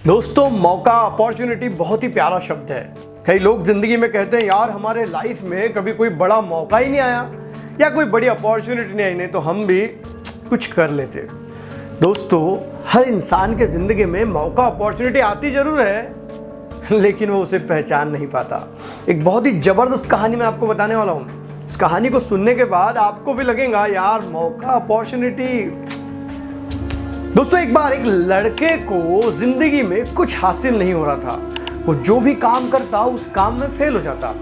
दोस्तों, मौका अपॉर्चुनिटी बहुत ही प्यारा शब्द है। कई लोग जिंदगी में कहते हैं यार हमारे लाइफ में कभी कोई बड़ा मौका ही नहीं आया या कोई बड़ी अपॉर्चुनिटी नहीं आई, नहीं तो हम भी कुछ कर लेते। दोस्तों, हर इंसान के जिंदगी में मौका अपॉर्चुनिटी आती जरूर है, लेकिन वो उसे पहचान नहीं पाता। एक बहुत ही जबरदस्त कहानी मैं आपको बताने वाला हूँ। इस कहानी को सुनने के बाद आपको भी लगेगा यार मौका अपॉर्चुनिटी। दोस्तों, एक बार एक लड़के को जिंदगी में कुछ हासिल नहीं हो रहा था। वो जो भी काम करता उस काम में फेल हो जाता।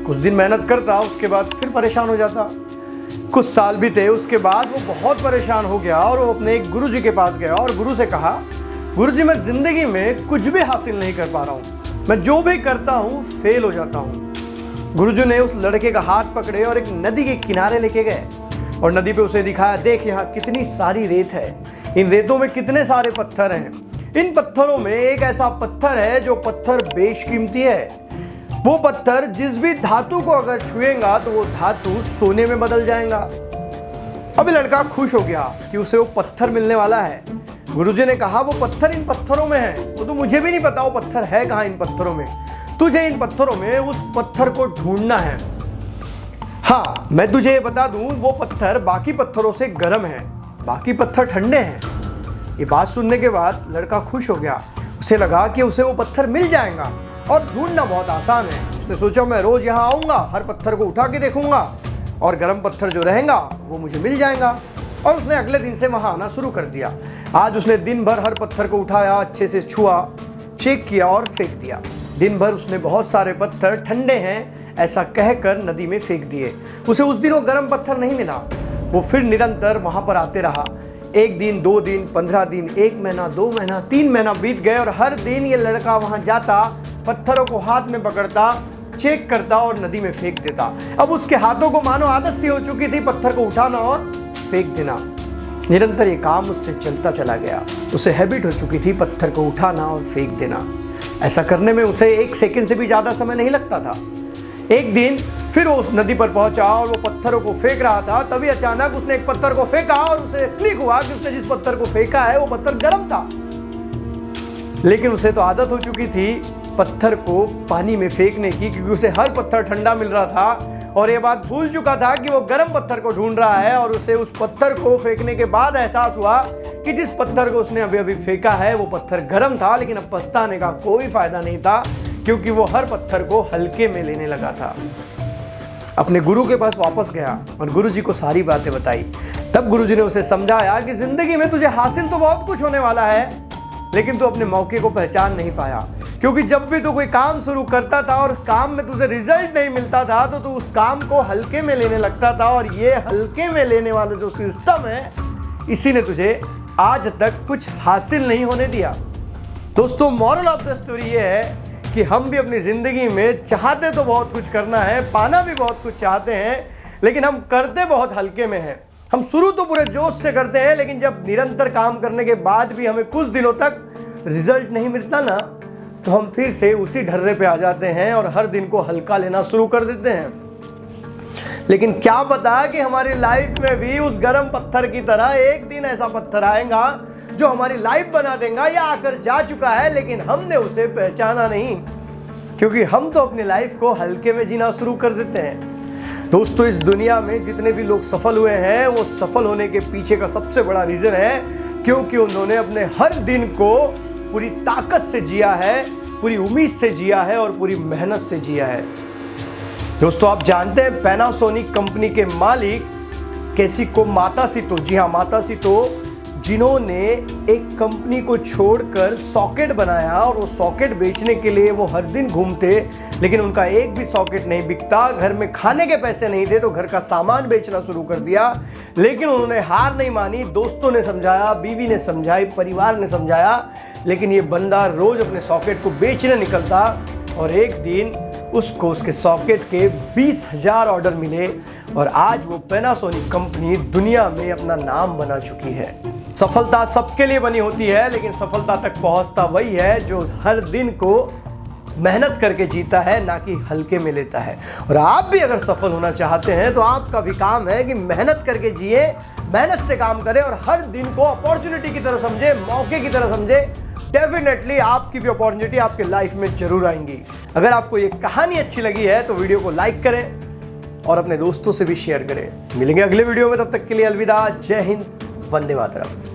कुछ दिन मेहनत करता, उसके बाद फिर परेशान हो जाता। कुछ साल बीते, उसके बाद वो बहुत परेशान हो गया और वो अपने एक गुरुजी के पास गया और गुरु से कहा, गुरुजी मैं जिंदगी में कुछ भी हासिल नहीं कर पा रहा हूँ, मैं जो भी करता हूँ फेल हो जाता हूँ। गुरुजी ने उस लड़के का हाथ पकड़े और एक नदी के किनारे लेके गए और नदी पे उसे दिखाया, देख यहाँ कितनी सारी रेत है, इन रेतों में कितने सारे पत्थर हैं। इन पत्थरों में एक ऐसा पत्थर है जो पत्थर बेशकीमती है। वो पत्थर जिस भी धातु को अगर छुएगा तो वो धातु सोने में बदल जाएगा। अभी लड़का खुश हो गया कि उसे वो पत्थर मिलने वाला है। गुरुजी ने कहा, वो पत्थर इन पत्थरों में है। वो तो मुझे भी नहीं पता वो पत्थर है कहाँ इन पत्थरों में। तुझे इन पत्थरों में उस पत्थर को ढूंढना है। हाँ, मैं तुझे ये बता दूं, वो पत्थर बाकी पत्थरों से गर्म है, बाकी पत्थर ठंडे हैं। ये बात सुनने के बाद लड़का खुश हो गया। उसे लगा कि उसे वो पत्थर मिल जाएगा और ढूंढना बहुत आसान है। उसने सोचा, मैं रोज यहाँ आऊँगा, हर पत्थर को उठा के देखूंगा और गर्म पत्थर जो रहेगा वो मुझे मिल जाएगा। और उसने अगले दिन से वहाँ आना शुरू कर दिया। आज उसने दिन भर हर पत्थर को उठाया, अच्छे से छुआ, चेक किया और फेंक दिया। दिन भर उसने बहुत सारे पत्थर ठंडे हैं ऐसा कहकर नदी में फेंक दिए। उसे उस दिन वो गर्म पत्थर नहीं मिला। वो फिर निरंतर वहां पर आते रहा। एक दिन, 2 दिन, 15 दिन, 1 महीना, 2 महीना, 3 महीना बीत गए और हर दिन ये लड़का वहां जाता, पत्थरों को हाथ में पकड़ता, चेक करता और नदी में फेंक देता। अब उसके हाथों को मानो आदत सी हो चुकी थी पत्थर को उठाना और फेंक देना। निरंतर ये काम उससे चलता चला गया। उसे हैबिट हो चुकी थी पत्थर को उठाना और फेंक देना। ऐसा करने में उसे 1 सेकंड से भी ज्यादा समय नहीं लगता था। एक दिन फिर वो उस नदी पर पहुंचा और वो पत्थरों को फेंक रहा था। तभी अचानक उसने एक पत्थर को फेंका और उसे क्लिक हुआ कि उसने जिस पत्थर को फेंका है वो पत्थर गर्म था। लेकिन उसे तो आदत हो चुकी थी पत्थर को पानी में फेंकने की, क्योंकि उसे हर पत्थर ठंडा मिल रहा था और ये बात भूल चुका था कि वो गर्म पत्थर को ढूंढ रहा है। और उसे उस पत्थर को फेंकने के बाद एहसास हुआ कि जिस पत्थर को उसने अभी अभी फेंका है वो पत्थर गर्म था। लेकिन अब पछताने का कोई फायदा नहीं था, क्योंकि वो हर पत्थर को हल्के में लेने लगा था। अपने गुरु के पास वापस गया और गुरुजी को सारी बातें बताई। तब गुरुजी ने उसे समझाया कि जिंदगी में तुझे हासिल तो बहुत कुछ होने वाला है, लेकिन तू अपने मौके को पहचान नहीं पाया। क्योंकि जब भी तू कोई काम शुरू करता था और उस काम में तुझे रिजल्ट नहीं मिलता था तो तू उस काम को हल्के में लेने लगता था। और ये हल्के में लेने वाला जो सिस्टम है, इसी ने तुझे आज तक कुछ हासिल नहीं होने दिया। दोस्तों, मॉरल ऑफ द स्टोरी ये है कि हम भी अपनी ज़िंदगी में चाहते तो बहुत कुछ करना है, पाना भी बहुत कुछ चाहते हैं, लेकिन हम करते बहुत हल्के में हैं। हम शुरू तो पूरे जोश से करते हैं, लेकिन जब निरंतर काम करने के बाद भी हमें कुछ दिनों तक रिजल्ट नहीं मिलता ना, तो हम फिर से उसी ढर्रे पे आ जाते हैं और हर दिन को हल्का लेना शुरू कर देते हैं। लेकिन क्या पता कि हमारी लाइफ में भी उस गर्म पत्थर की तरह एक दिन ऐसा पत्थर आएगा जो हमारी लाइफ बना देगा, या आकर जा चुका है, लेकिन हमने उसे पहचाना नहीं, क्योंकि हम तो अपनी लाइफ को हल्के में जीना शुरू कर देते हैं। दोस्तों, इस दुनिया में जितने भी लोग सफल हुए हैं, वो सफल होने के पीछे का सबसे बड़ा रीजन है क्योंकि उन्होंने अपने हर दिन को पूरी ताकत से जिया है, पूरी उम्मीद से जिया है और पूरी मेहनत से जिया है। दोस्तों, आप जानते हैं पैनासोनिक कंपनी के मालिक केसिको मातासितो, जी हाँ मातासितो, जिन्होंने एक कंपनी को छोड़कर सॉकेट बनाया और वो सॉकेट बेचने के लिए वो हर दिन घूमते, लेकिन उनका एक भी सॉकेट नहीं बिकता। घर में खाने के पैसे नहीं थे तो घर का सामान बेचना शुरू कर दिया, लेकिन उन्होंने हार नहीं मानी। दोस्तों ने समझाया, बीवी ने समझाई, परिवार ने समझाया, लेकिन ये बंदा रोज अपने सॉकेट को बेचने निकलता और एक दिन उसको उसके सॉकेट के 20,000 ऑर्डर मिले और आज वो पैनासोनिक कंपनी दुनिया में अपना नाम बना चुकी है। सफलता सबके लिए बनी होती है, लेकिन सफलता तक पहुंचता वही है जो हर दिन को मेहनत करके जीता है, ना कि हल्के में लेता है। और आप भी अगर सफल होना चाहते हैं तो आपका भी काम है कि मेहनत करके जिए, मेहनत से काम करें और हर दिन को अपॉर्चुनिटी की तरह समझे, मौके की तरह समझे, डेफिनेटली आपकी भी अपॉर्चुनिटी आपके लाइफ में जरूर आएंगी। अगर आपको ये कहानी अच्छी लगी है तो वीडियो को लाइक करें और अपने दोस्तों से भी शेयर करें। मिलेंगे अगले वीडियो में, तब तक के लिए अलविदा। जय हिंद, वंदे मातरम।